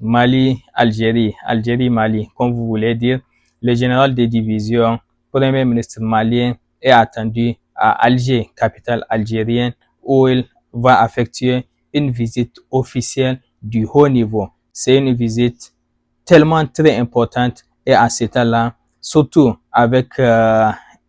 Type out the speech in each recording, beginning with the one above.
Mali-Algérie, Algérie-Mali, comme vous voulez dire. Le général de division, premier ministre malien, est attendu à Alger, capitale algérienne, où il va effectuer une visite officielle du haut niveau. C'est une visite tellement très importante et à ce temps-là, surtout avec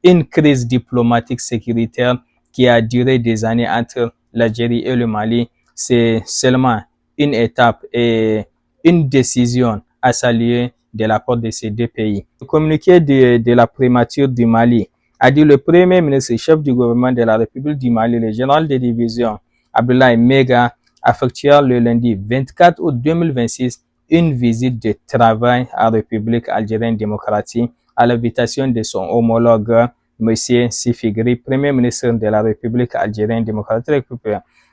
une crise diplomatique sécuritaire qui a duré des années entre l'Algérie et le Mali, c'est seulement une étape et une décision à saluer de la part de ces deux pays. Le communiqué de la primature du Mali a dit le premier ministre chef du gouvernement de la République du Mali, le général de division Abdoulaye Mega, effectuera le lundi 24 août 2026 une visite de travail à la République algérienne démocratique à l'invitation de son homologue M. Sifigri, premier ministre de la République algérienne démocratique.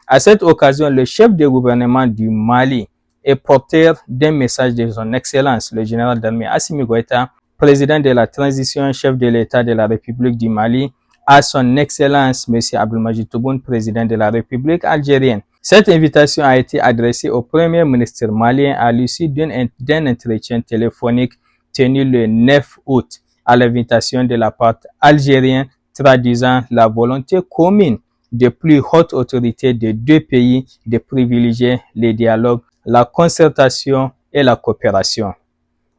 À cette occasion, le chef de gouvernement du Mali est porteur d'un message de son Excellence, le général d'armée Assimi Goïta, président de la transition, chef de l'État de la République du Mali, à son Excellence M. Abdelmadjid Tebboune, président de la République algérienne. Cette invitation a été adressée au Premier ministre malien à l'issue d'un entretien téléphonique tenu le 9 août à l'invitation de la part algérienne, traduisant la volonté commune des plus hautes autorités des deux pays de privilégier les dialogues, la concertation et la coopération.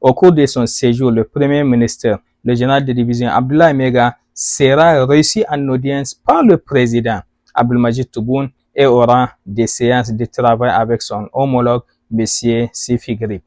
Au cours de son séjour, le Premier ministre, le général de division Abdoulaye Mega, sera reçu en audience par le président Abdelmadjid Tebboune et aura des séances de travail avec son homologue, M. Sifigri.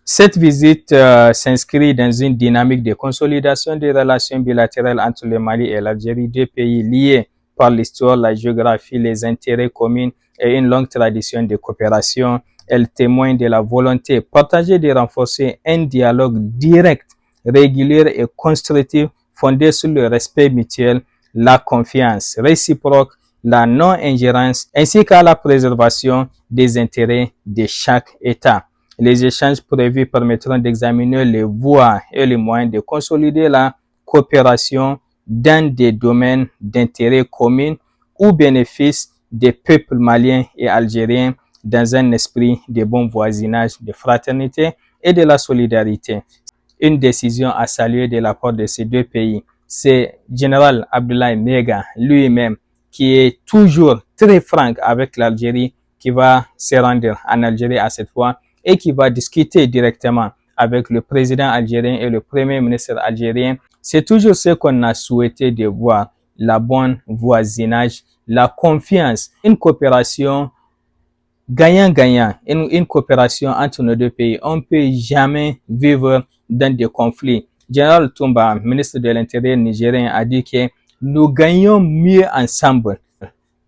Cette visite s'inscrit dans une dynamique de consolidation des relations bilatérales entre le Mali et l'Algérie, deux pays liés par l'histoire, la géographie, les intérêts communs et une longue tradition de coopération. Elle témoigne de la volonté partagée de renforcer un dialogue direct, régulier et constructif fondé sur le respect mutuel, la confiance réciproque, la non-ingérence ainsi qu'à la préservation des intérêts de chaque État. Les échanges prévus permettront d'examiner les voies et les moyens de consolider la coopération dans des domaines d'intérêt commun au bénéfice des peuples maliens et algériens dans un esprit de bon voisinage, de fraternité et de la solidarité. Une décision à saluer de la part de ces deux pays. C'est général Abdoulaye Mega lui-même qui est toujours très franc avec l'Algérie, qui va se rendre en Algérie à cette fois et qui va discuter directement avec le président algérien et le premier ministre algérien. C'est toujours ce qu'on a souhaité de voir, la bonne voisinage, la confiance, une coopération gagnant-gagnant, une coopération entre nos deux pays. On ne peut jamais vivre dans des conflits. Général Toumba, ministre de l'Intérieur nigérien, a dit que nous gagnons mieux ensemble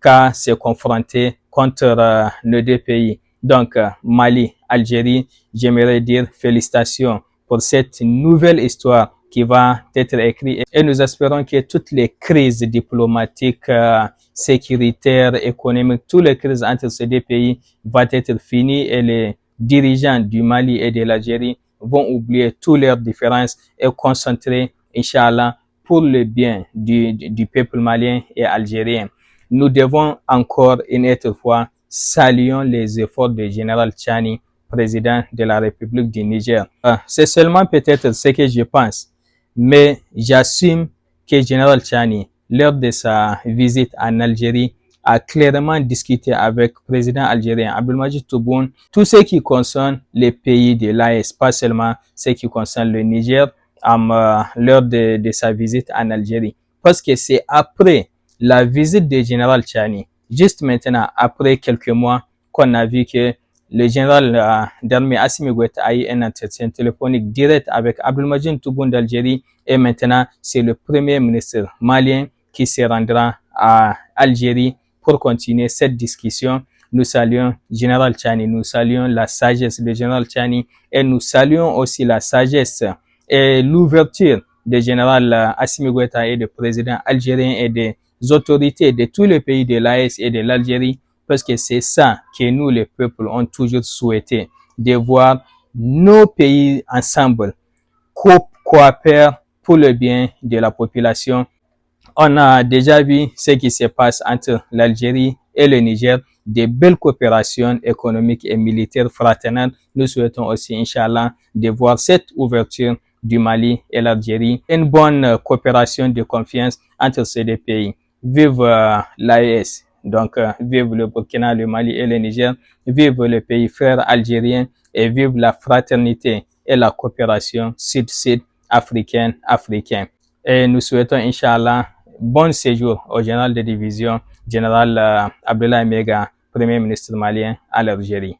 qu'à se confronter contre nos deux pays. Donc, Mali, Algérie, j'aimerais dire félicitations pour cette nouvelle histoire qui va être écrite. Et nous espérons que toutes les crises diplomatiques, sécuritaires, économiques, toutes les crises entre ces deux pays vont être finies et les dirigeants du Mali et de l'Algérie vont oublier toutes leurs différences et concentrer, Inch'Allah, pour le bien du peuple malien et algérien. Nous devons encore une autre fois saluer les efforts du général Tchani, président de la République du Niger. C'est seulement peut-être ce que je pense, mais j'assume que le général Tchani, lors de sa visite en Algérie, a clairement discuté avec le président algérien Abdelmadjid Tebboune tout ce qui concerne les pays de l'AES, pas seulement ce qui concerne le Niger, lors de sa visite en Algérie. Parce que c'est après la visite du général Tchani, juste maintenant, après quelques mois, qu'on a vu que le général d'armée Assimi Goïta a eu un entretien téléphonique direct avec Abdelmadjid Tebboune d'Algérie et maintenant, c'est le premier ministre malien qui se rendra à Algérie pour continuer cette discussion. Nous saluons le général Tchani, nous saluons la sagesse du général Tchani et nous saluons aussi la sagesse et l'ouverture du général Assimi Goïta et du président algérien et des autorités de tous les pays de l'AES et de l'Algérie, parce que c'est ça que nous, les peuples, ont toujours souhaité, de voir nos pays ensemble coopérer pour le bien de la population. On a déjà vu ce qui se passe entre l'Algérie et le Niger de belles coopérations économiques et militaires fraternelles. Nous souhaitons aussi, Inch'Allah, de voir cette ouverture du Mali et l'Algérie, une bonne coopération de confiance entre ces deux pays. Vive l'AES, donc vive le Burkina, le Mali et le Niger, vive le pays frère algérien et vive la fraternité et la coopération sud-sud africaine. Et nous souhaitons, Inch'Allah, bon séjour au général de division, général Abdoulaye Mega, Premier ministre malien à l'Algérie.